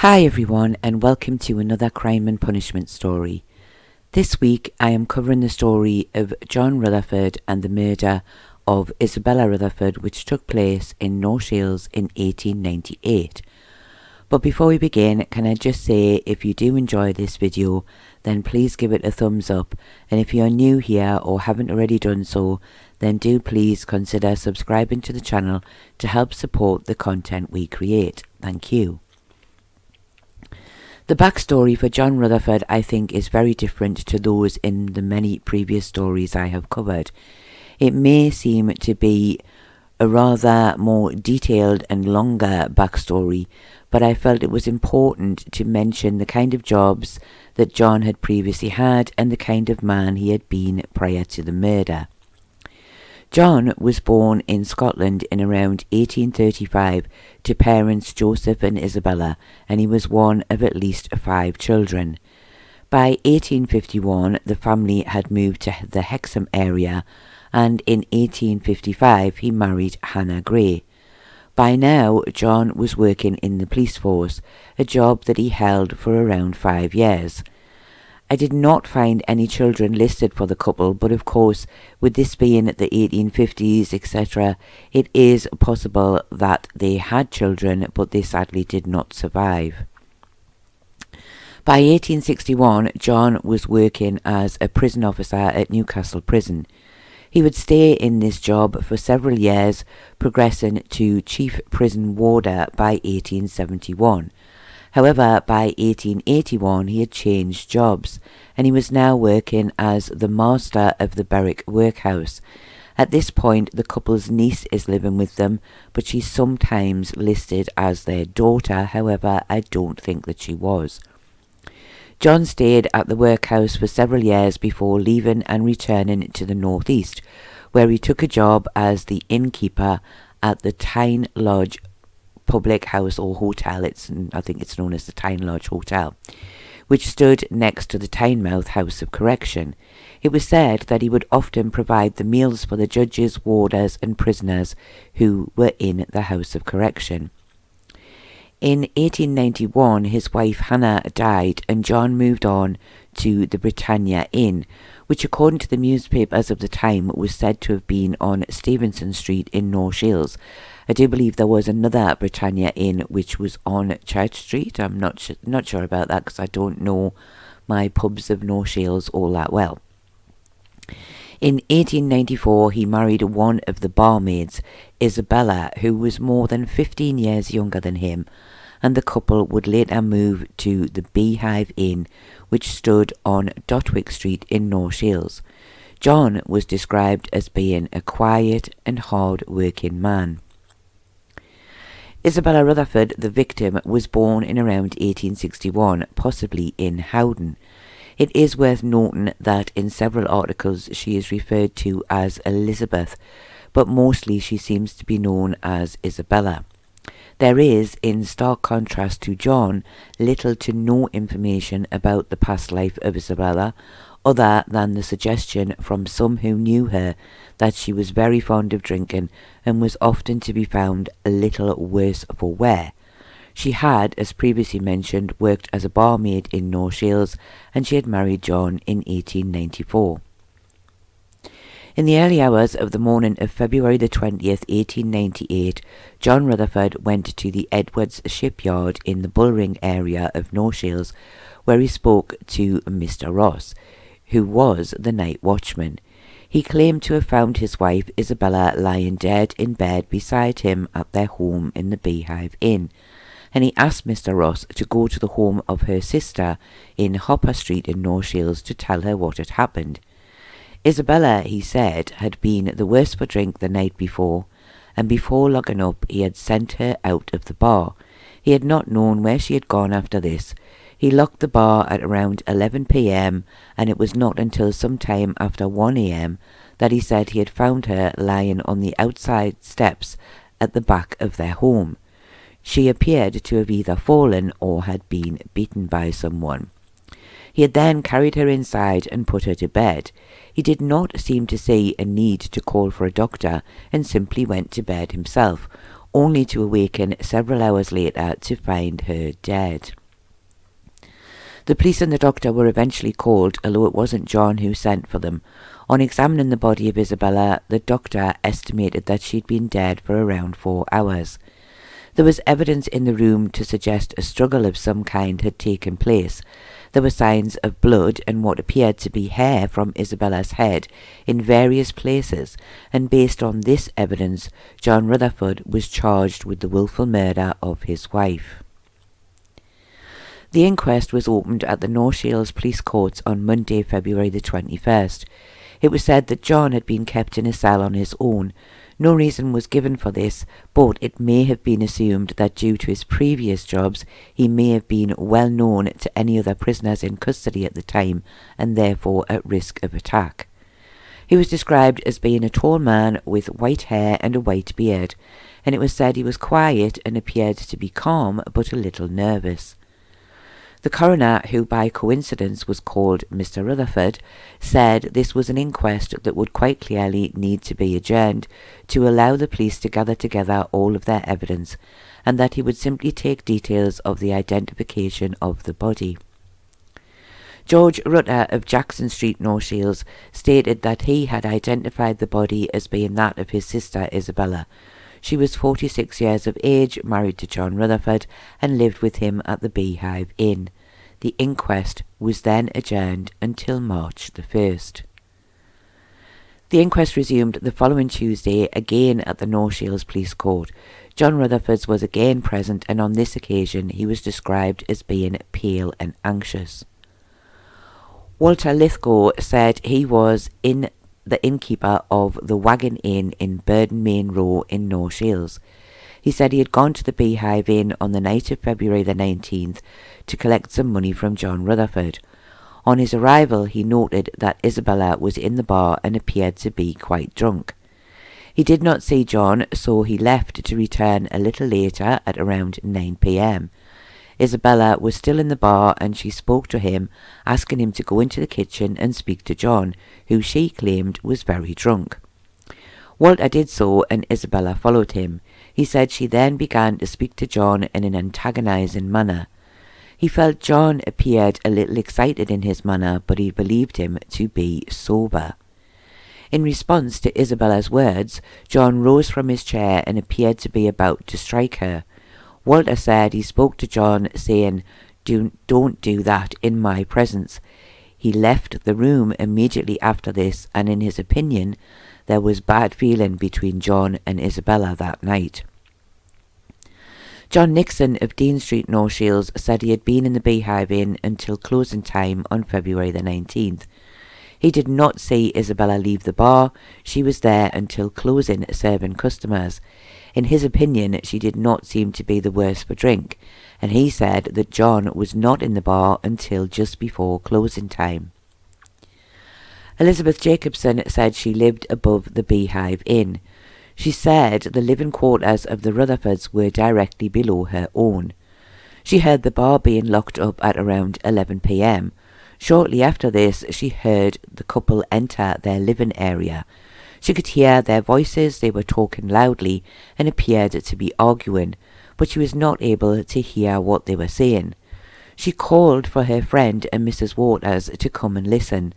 Hi everyone, and welcome to another crime and punishment story. This week I am covering the story of John Rutherford and the murder of Isabella Rutherford, which took place in North Shields in 1898. But before we begin, can I just say, if you do enjoy this video, then please give it a thumbs up, and if you are new here or haven't already done so, then do please consider subscribing to the channel to help support the content we create. Thank you. The backstory for John Rutherford, I think, is very different to those in the many previous stories I have covered. It may seem to be a rather more detailed and longer backstory, but I felt it was important to mention the kind of jobs that John had previously had and the kind of man he had been prior to the murder. John was born in Scotland in around 1835 to parents Joseph and Isabella, and he was one of at least 5 children. By 1851 the family had moved to the Hexham area, and in 1855 he married Hannah Gray. By now John was working in the police force, a job that he held for around 5 years. I did not find any children listed for the couple, but of course, with this being the 1850s, etc., it is possible that they had children, but they sadly did not survive. By 1861, John was working as a prison officer at Newcastle Prison. He would stay in this job for several years, progressing to chief prison warder by 1871. However, by 1881 he had changed jobs, and he was now working as the master of the Berwick workhouse. At this point the couple's niece is living with them, but she's sometimes listed as their daughter. However, I don't think that she was. John stayed at the workhouse for several years before leaving and returning to the northeast, where he took a job as the innkeeper at the Tyne Lodge public house or hotel. I think it's known as the Tyne Lodge Hotel, which stood next to the Tynemouth House of Correction. It was said that he would often provide the meals for the judges, warders and prisoners who were in the House of Correction. In 1891 his wife Hannah died, and John moved on to the Britannia Inn, which according to the newspapers of the time was said to have been on Stevenson Street in North Shields. I do believe there was another Britannia Inn which was on Church Street. I'm not sure about that, because I don't know my pubs of North Shields all that well. In 1894 he married one of the barmaids, Isabella, who was more than 15 years younger than him, and the couple would later move to the Beehive Inn, which stood on Dotwick Street in North Shields. John was described as being a quiet and hard-working man. Isabella Rutherford, the victim, was born in around 1861, possibly in Howden. It is worth noting that in several articles she is referred to as Elizabeth, but mostly she seems to be known as Isabella. There is, in stark contrast to John, little to no information about the past life of Isabella, other than the suggestion from some who knew her that she was very fond of drinking and was often to be found a little worse for wear. She had, as previously mentioned, worked as a barmaid in North Shields, and she had married John in 1894. In the early hours of the morning of February the 20th, 1898, John Rutherford went to the Edwards shipyard in the Bullring area of North Shields, where he spoke to Mr. Ross, who was the night watchman. He claimed to have found his wife Isabella lying dead in bed beside him at their home in the Beehive Inn, and he asked Mr. Ross to go to the home of her sister in Hopper Street in North Shields to tell her what had happened. Isabella, he said, had been the worse for drink the night before, and before locking up he had sent her out of the bar. He had not known where she had gone after this. He locked the bar at around 11 p.m, and it was not until some time after 1 a.m. that he said he had found her lying on the outside steps at the back of their home. She appeared to have either fallen or had been beaten by someone. He had then carried her inside and put her to bed. He did not seem to see a need to call for a doctor, and simply went to bed himself, only to awaken several hours later to find her dead. The police and the doctor were eventually called, although it wasn't John who sent for them. On examining the body of Isabella, the doctor estimated that she'd been dead for around 4 hours. There was evidence in the room to suggest a struggle of some kind had taken place. There were signs of blood and what appeared to be hair from Isabella's head in various places, and based on this evidence, John Rutherford was charged with the willful murder of his wife. The inquest was opened at the North Shields Police Courts on Monday, February the 21st. It was said that John had been kept in a cell on his own. No reason was given for this, but it may have been assumed that due to his previous jobs, he may have been well known to any other prisoners in custody at the time, and therefore at risk of attack. He was described as being a tall man with white hair and a white beard, and it was said he was quiet and appeared to be calm but a little nervous. The coroner, who by coincidence was called Mr. Rutherford, said this was an inquest that would quite clearly need to be adjourned to allow the police to gather together all of their evidence, and that he would simply take details of the identification of the body. George Rutter of Jackson Street, North Shields, stated that he had identified the body as being that of his sister Isabella. She was 46 years of age, married to John Rutherford, and lived with him at the Beehive Inn. The inquest was then adjourned until March the 1st. The inquest resumed the following Tuesday, again at the North Shields Police Court. John Rutherford was again present, and on this occasion he was described as being pale and anxious. Walter Lithgow said he was the innkeeper of the Wagon Inn in Burden Main Row in North Shields. He said he had gone to the Beehive Inn on the night of February the 19th to collect some money from John Rutherford. On his arrival, he noted that Isabella was in the bar and appeared to be quite drunk. He did not see John, so he left to return a little later at around 9 p.m. Isabella was still in the bar, and she spoke to him, asking him to go into the kitchen and speak to John, who she claimed was very drunk. Walter did so, and Isabella followed him. He said she then began to speak to John in an antagonizing manner. He felt John appeared a little excited in his manner, but he believed him to be sober. In response to Isabella's words, John rose from his chair and appeared to be about to strike her. Walter said he spoke to John, saying, "Don't do that in my presence." He left the room immediately after this, and in his opinion, there was bad feeling between John and Isabella that night. John Nixon of Dean Street, North Shields, said he had been in the Beehive Inn until closing time on February the 19th. He did not see Isabella leave the bar. She was there until closing, serving customers. In his opinion, she did not seem to be the worse for drink, and he said that John was not in the bar until just before closing time. Elizabeth Jacobson said she lived above the Beehive Inn. She said the living quarters of the Rutherfords were directly below her own. She heard the bar being locked up at around 11 p.m. Shortly after this, she heard the couple enter their living area. She could hear their voices. They were talking loudly and appeared to be arguing, but she was not able to hear what they were saying. She called for her friend and Mrs. Waters to come and listen,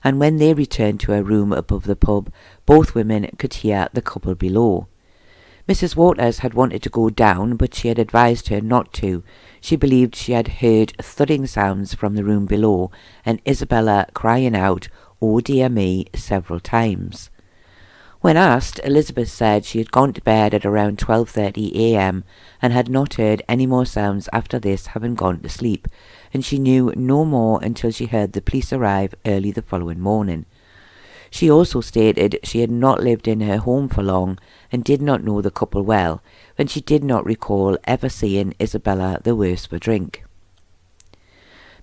and when they returned to her room above the pub, both women could hear the couple below. Mrs. Waters had wanted to go down, but she had advised her not to. She believed she had heard thudding sounds from the room below, and Isabella crying out, "Oh dear me," several times. When asked, Elizabeth said she had gone to bed at around 12:30 a.m. and had not heard any more sounds after this, having gone to sleep, and she knew no more until she heard the police arrive early the following morning. She also stated she had not lived in her home for long and did not know the couple well, and she did not recall ever seeing Isabella the worse for drink.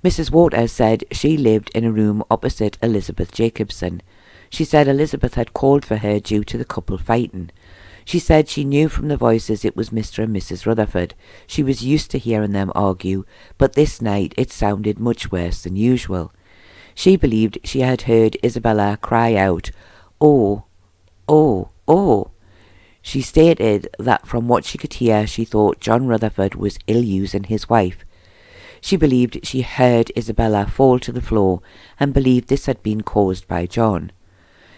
Mrs. Waters said she lived in a room opposite Elizabeth Jacobson. She said Elizabeth had called for her due to the couple fighting. She said she knew from the voices it was Mr. and Mrs. Rutherford. She was used to hearing them argue, but this night it sounded much worse than usual. She believed she had heard Isabella cry out, "Oh, oh, oh." She stated that from what she could hear, she thought John Rutherford was ill-using his wife. She believed she heard Isabella fall to the floor and believed this had been caused by John.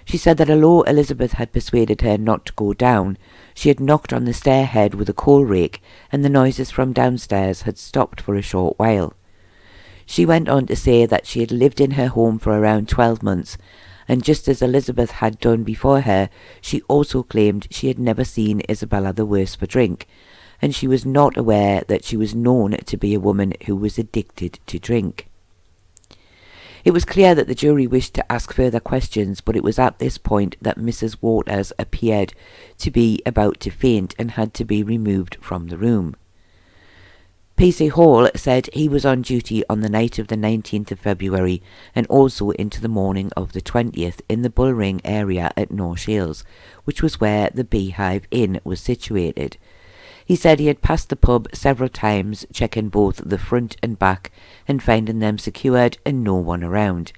She said that although Elizabeth had persuaded her not to go down, she had knocked on the stairhead with a coal rake and the noises from downstairs had stopped for a short while. She went on to say that she had lived in her home for around 12 months, and just as Elizabeth had done before her, she also claimed she had never seen Isabella the worse for drink, and she was not aware that she was known to be a woman who was addicted to drink. It was clear that the jury wished to ask further questions, but it was at this point that Mrs. Waters appeared to be about to faint and had to be removed from the room. P.C. Hall said he was on duty on the night of the 19th of February and also into the morning of the 20th in the Bullring area at North Shields, which was where the Beehive Inn was situated. He said he had passed the pub several times, checking both the front and back and finding them secured and no one around.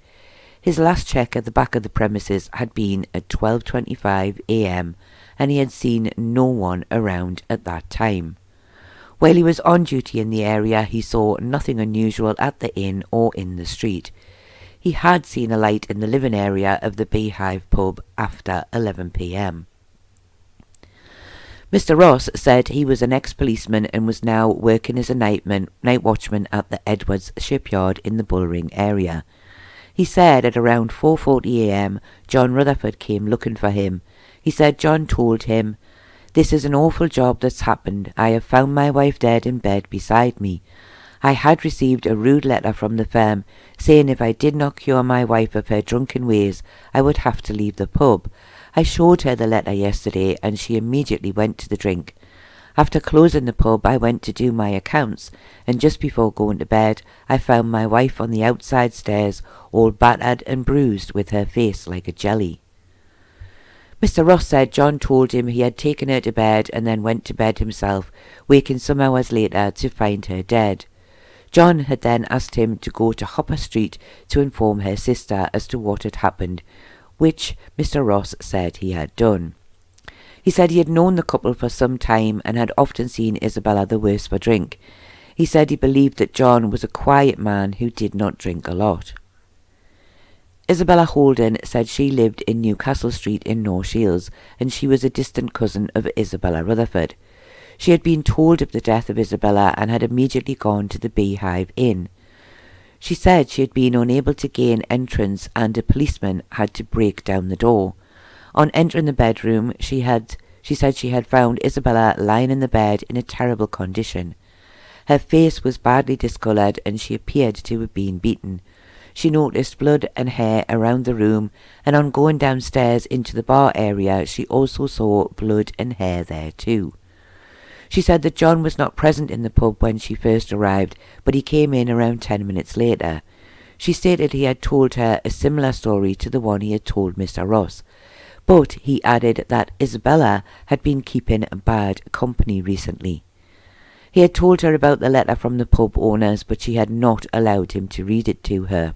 His last check at the back of the premises had been at 12:25 a.m. and he had seen no one around at that time. While he was on duty in the area, he saw nothing unusual at the inn or in the street. He had seen a light in the living area of the Beehive pub after 11 p.m. Mr. Ross said he was an ex-policeman and was now working as a night watchman at the Edwards shipyard in the Bullring area. He said at around 4:40 a.m. John Rutherford came looking for him. He said John told him, "This is an awful job that's happened. I have found my wife dead in bed beside me. I had received a rude letter from the firm saying if I did not cure my wife of her drunken ways, I would have to leave the pub. I showed her the letter yesterday and she immediately went to the drink. After closing the pub, I went to do my accounts, and just before going to bed, I found my wife on the outside stairs, all battered and bruised with her face like a jelly." Mr. Ross said John told him he had taken her to bed and then went to bed himself, waking some hours later to find her dead. John had then asked him to go to Hopper Street to inform her sister as to what had happened, which Mr. Ross said he had done. He said he had known the couple for some time and had often seen Isabella the worse for drink. He said he believed that John was a quiet man who did not drink a lot. Isabella Holden said she lived in Newcastle Street in North Shields, and she was a distant cousin of Isabella Rutherford. She had been told of the death of Isabella and had immediately gone to the Beehive Inn. She said she had been unable to gain entrance and a policeman had to break down the door. On entering the bedroom, she said she had found Isabella lying in the bed in a terrible condition. Her face was badly discoloured and she appeared to have been beaten. She noticed blood and hair around the room, and on going downstairs into the bar area, she also saw blood and hair there too. She said that John was not present in the pub when she first arrived, but he came in around 10 minutes later. She stated he had told her a similar story to the one he had told Mr. Ross, but he added that Isabella had been keeping bad company recently. He had told her about the letter from the pub owners, but she had not allowed him to read it to her.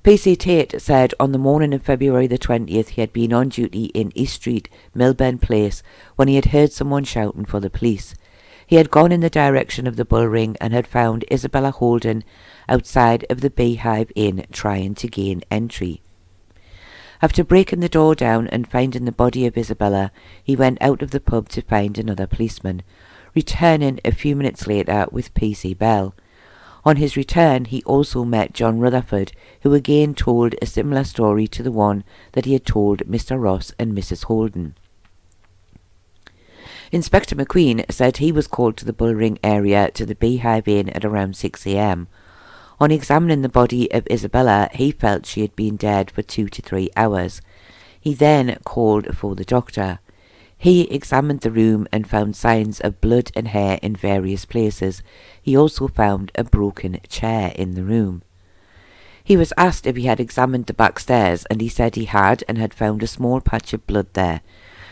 P.C. Tate said on the morning of February the 20th he had been on duty in East Street, Milburn Place, when he had heard someone shouting for the police. He had gone in the direction of the Bullring and had found Isabella Holden outside of the Beehive Inn trying to gain entry. After breaking the door down and finding the body of Isabella, he went out of the pub to find another policeman, returning a few minutes later with P.C. Bell. On his return, he also met John Rutherford, who again told a similar story to the one that he had told Mr. Ross and Mrs. Holden. Inspector McQueen said he was called to the Bullring area to the Beehive Inn at around 6 a.m. On examining the body of Isabella, he felt she had been dead for 2 to 3 hours. He then called for the doctor. He examined the room and found signs of blood and hair in various places. He also found a broken chair in the room. He was asked if he had examined the back stairs, and he said he had and had found a small patch of blood there.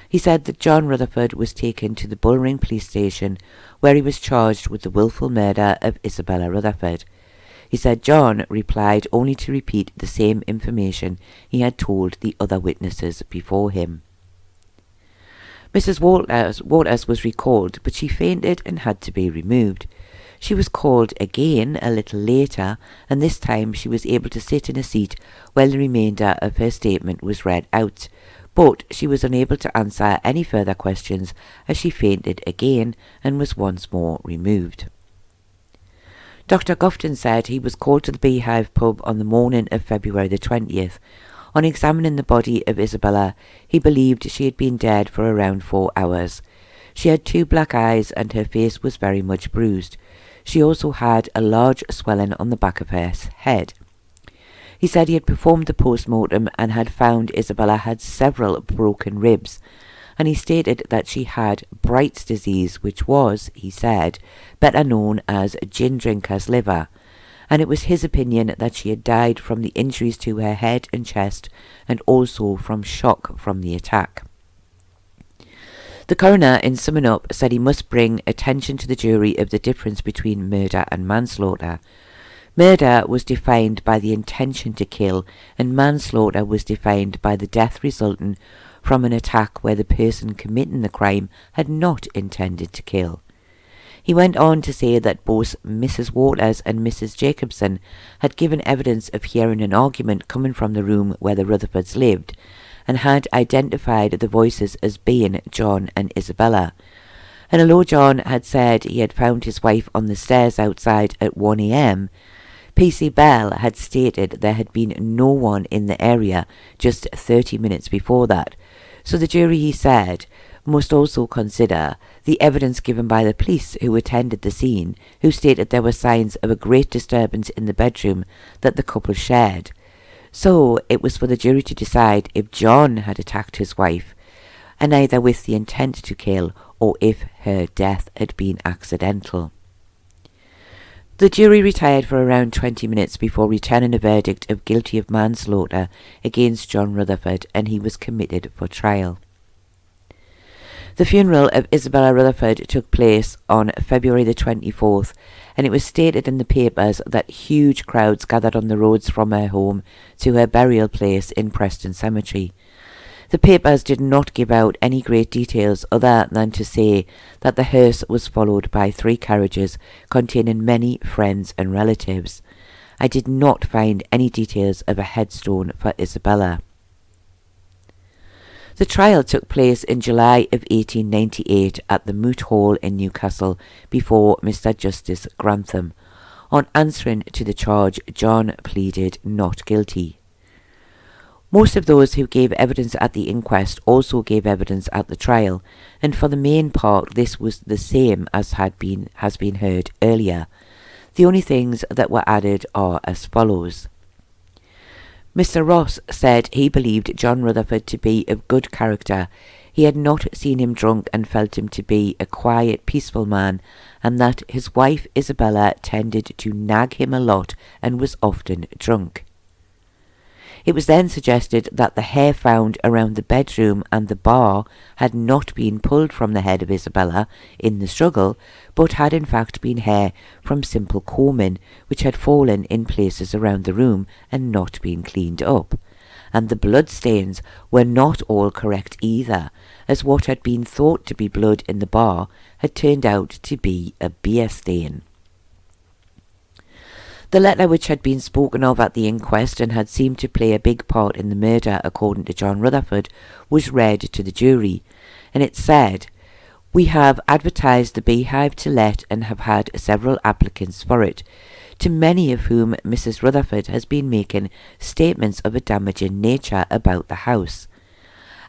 He said that John Rutherford was taken to the Bullring police station, where he was charged with the willful murder of Isabella Rutherford. He said John replied only to repeat the same information he had told the other witnesses before him. Mrs. Waters was recalled, but she fainted and had to be removed. She was called again a little later, and this time she was able to sit in a seat while the remainder of her statement was read out. But she was unable to answer any further questions as she fainted again and was once more removed. Dr. Gofton said he was called to the Beehive pub on the morning of February the 20th. On examining the body of Isabella, he believed she had been dead for around 4 hours. She had 2 black eyes and her face was very much bruised. She also had a large swelling on the back of her head. He said he had performed the post-mortem and had found Isabella had several broken ribs, and he stated that she had Bright's disease, which was, he said, better known as gin drinker's liver, and it was his opinion that she had died from the injuries to her head and chest and also from shock from the attack. The coroner, in summing up, said he must bring attention to the jury of the difference between murder and manslaughter. Murder was defined by the intention to kill, and manslaughter was defined by the death resulting from an attack where the person committing the crime had not intended to kill. He went on to say that both Mrs. Waters and Mrs. Jacobson had given evidence of hearing an argument coming from the room where the Rutherfords lived, and had identified the voices as being John and Isabella. And although John had said he had found his wife on the stairs outside at 1 a.m., P.C. Bell had stated there had been no one in the area just 30 minutes before that. So the jury, he said, must also consider the evidence given by the police who attended the scene, who stated there were signs of a great disturbance in the bedroom that the couple shared. So it was for the jury to decide if John had attacked his wife, and either with the intent to kill or if her death had been accidental. The jury retired for around 20 minutes before returning a verdict of guilty of manslaughter against John Rutherford, and he was committed for trial. The funeral of Isabella Rutherford took place on February the 24th, and it was stated in the papers that huge crowds gathered on the roads from her home to her burial place in Preston Cemetery. The papers did not give out any great details other than to say that the hearse was followed by 3 carriages containing many friends and relatives. I did not find any details of a headstone for Isabella. The trial took place in July of 1898 at the Moot Hall in Newcastle before Mr. Justice Grantham. On answering to the charge, John pleaded not guilty. Most of those who gave evidence at the inquest also gave evidence at the trial, and for the main part this was the same as has been heard earlier. The only things that were added are as follows. Mr. Ross said he believed John Rutherford to be of good character. He had not seen him drunk and felt him to be a quiet, peaceful man, and that his wife Isabella tended to nag him a lot and was often drunk. It was then suggested that the hair found around the bedroom and the bar had not been pulled from the head of Isabella in the struggle, but had in fact been hair from simple combing, which had fallen in places around the room and not been cleaned up. And the blood stains were not all correct either, as what had been thought to be blood in the bar had turned out to be a beer stain. The letter which had been spoken of at the inquest and had seemed to play a big part in the murder, according to John Rutherford, was read to the jury, and it said, "We have advertised the Beehive to let and have had several applicants for it, to many of whom Mrs. Rutherford has been making statements of a damaging nature about the house.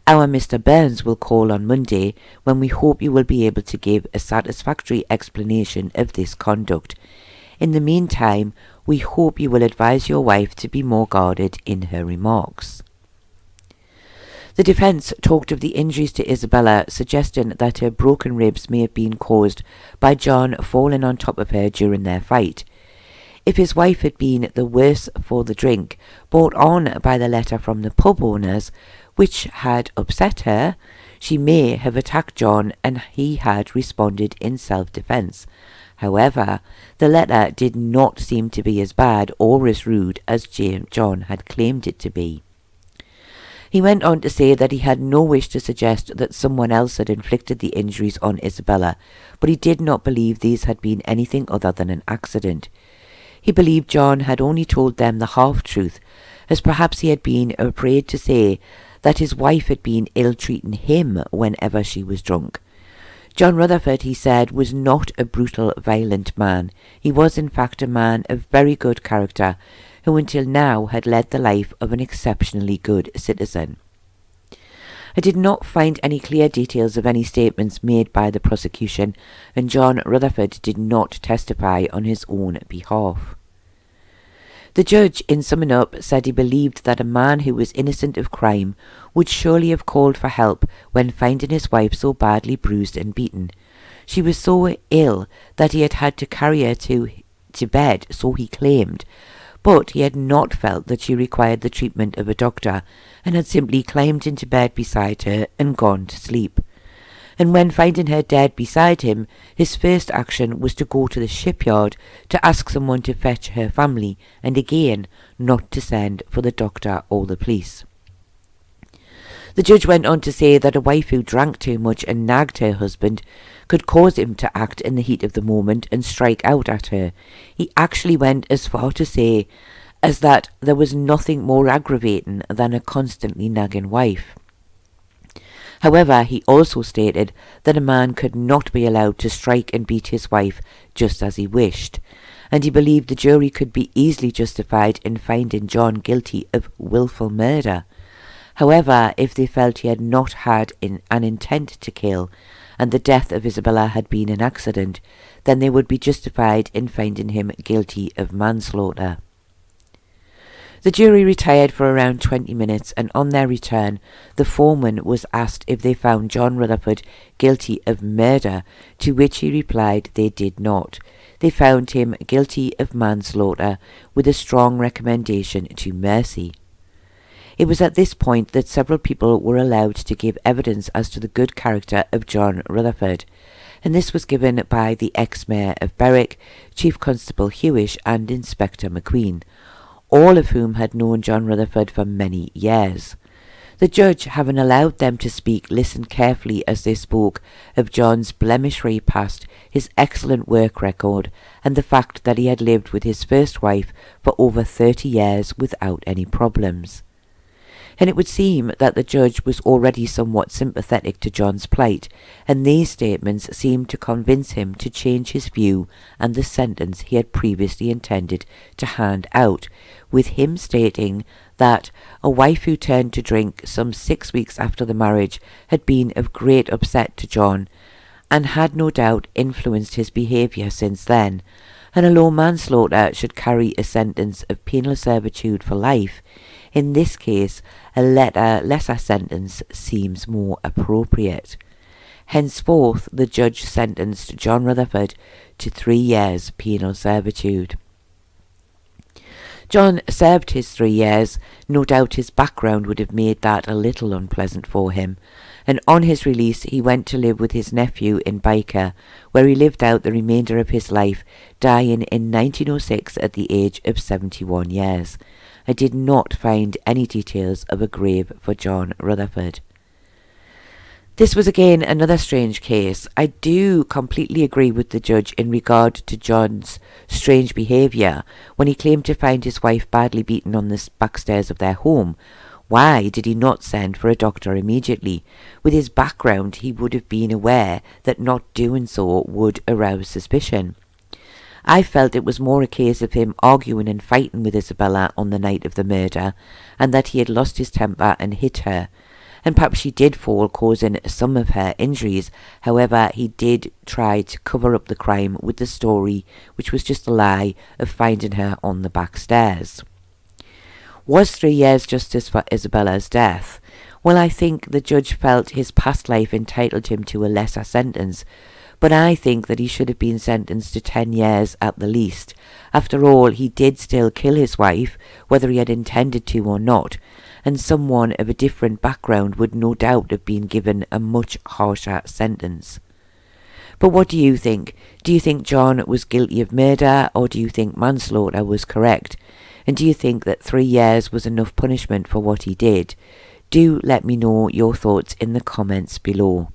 Our Mr. Burns will call on Monday, when we hope you will be able to give a satisfactory explanation of this conduct. In the meantime, we hope you will advise your wife to be more guarded in her remarks." The defence talked of the injuries to Isabella, suggesting that her broken ribs may have been caused by John falling on top of her during their fight. If his wife had been the worse for the drink brought on by the letter from the pub owners, which had upset her, she may have attacked John and he had responded in self-defence. However, the letter did not seem to be as bad or as rude as John had claimed it to be. He went on to say that he had no wish to suggest that someone else had inflicted the injuries on Isabella, but he did not believe these had been anything other than an accident. He believed John had only told them the half-truth, as perhaps he had been afraid to say that his wife had been ill-treating him whenever she was drunk. John Rutherford, he said, was not a brutal, violent man. He was in fact a man of very good character, who until now had led the life of an exceptionally good citizen. I did not find any clear details of any statements made by the prosecution, and John Rutherford did not testify on his own behalf. The judge, in summing up, said he believed that a man who was innocent of crime would surely have called for help when finding his wife so badly bruised and beaten. She was so ill that he had had to carry her to bed, so he claimed, but he had not felt that she required the treatment of a doctor, and had simply climbed into bed beside her and gone to sleep. And when finding her dead beside him, his first action was to go to the shipyard to ask someone to fetch her family, and again not to send for the doctor or the police. The judge went on to say that a wife who drank too much and nagged her husband could cause him to act in the heat of the moment and strike out at her. He actually went as far to say as that there was nothing more aggravating than a constantly nagging wife. However, he also stated that a man could not be allowed to strike and beat his wife just as he wished, and he believed the jury could be easily justified in finding John guilty of willful murder. However, if they felt he had not had an intent to kill, and the death of Isabella had been an accident, then they would be justified in finding him guilty of manslaughter. The jury retired for around 20 minutes, and on their return, the foreman was asked if they found John Rutherford guilty of murder, to which he replied they did not. They found him guilty of manslaughter, with a strong recommendation to mercy. It was at this point that several people were allowed to give evidence as to the good character of John Rutherford, and this was given by the ex-mayor of Berwick, Chief Constable Hewish, and Inspector McQueen, all of whom had known John Rutherford for many years. The judge, having allowed them to speak, listened carefully as they spoke of John's blemish-free past, his excellent work record, and the fact that he had lived with his first wife for over 30 years without any problems. And it would seem that the judge was already somewhat sympathetic to John's plight, and these statements seemed to convince him to change his view and the sentence he had previously intended to hand out, with him stating that a wife who turned to drink some 6 weeks after the marriage had been of great upset to John, and had no doubt influenced his behaviour since then, and although manslaughter should carry a sentence of penal servitude for life, in this case a lesser sentence seems more appropriate. Henceforth the judge sentenced John Rutherford to 3 years penal servitude. John served his 3 years. No doubt his background would have made that a little unpleasant for him, and on his release he went to live with his nephew in Byker, where he lived out the remainder of his life, dying in 1906 at the age of 71 years. I did not find any details of a grave for John Rutherford. This was again another strange case. I do completely agree with the judge in regard to John's strange behaviour when he claimed to find his wife badly beaten on the back stairs of their home. Why did he not send for a doctor immediately? With his background, he would have been aware that not doing so would arouse suspicion. I felt it was more a case of him arguing and fighting with Isabella on the night of the murder, and that he had lost his temper and hit her, and perhaps she did fall, causing some of her injuries. However, he did try to cover up the crime with the story, which was just a lie, of finding her on the back stairs. Was 3 years justice for Isabella's death? Well, I think the judge felt his past life entitled him to a lesser sentence, but I think that he should have been sentenced to 10 years at the least. After all, he did still kill his wife, whether he had intended to or not, and someone of a different background would no doubt have been given a much harsher sentence. But what do you think? Do you think John was guilty of murder, or do you think manslaughter was correct? And do you think that 3 years was enough punishment for what he did? Do let me know your thoughts in the comments below.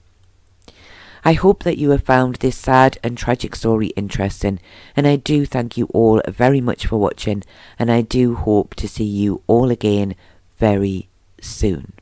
I hope that you have found this sad and tragic story interesting, and I do thank you all very much for watching, and I do hope to see you all again very soon.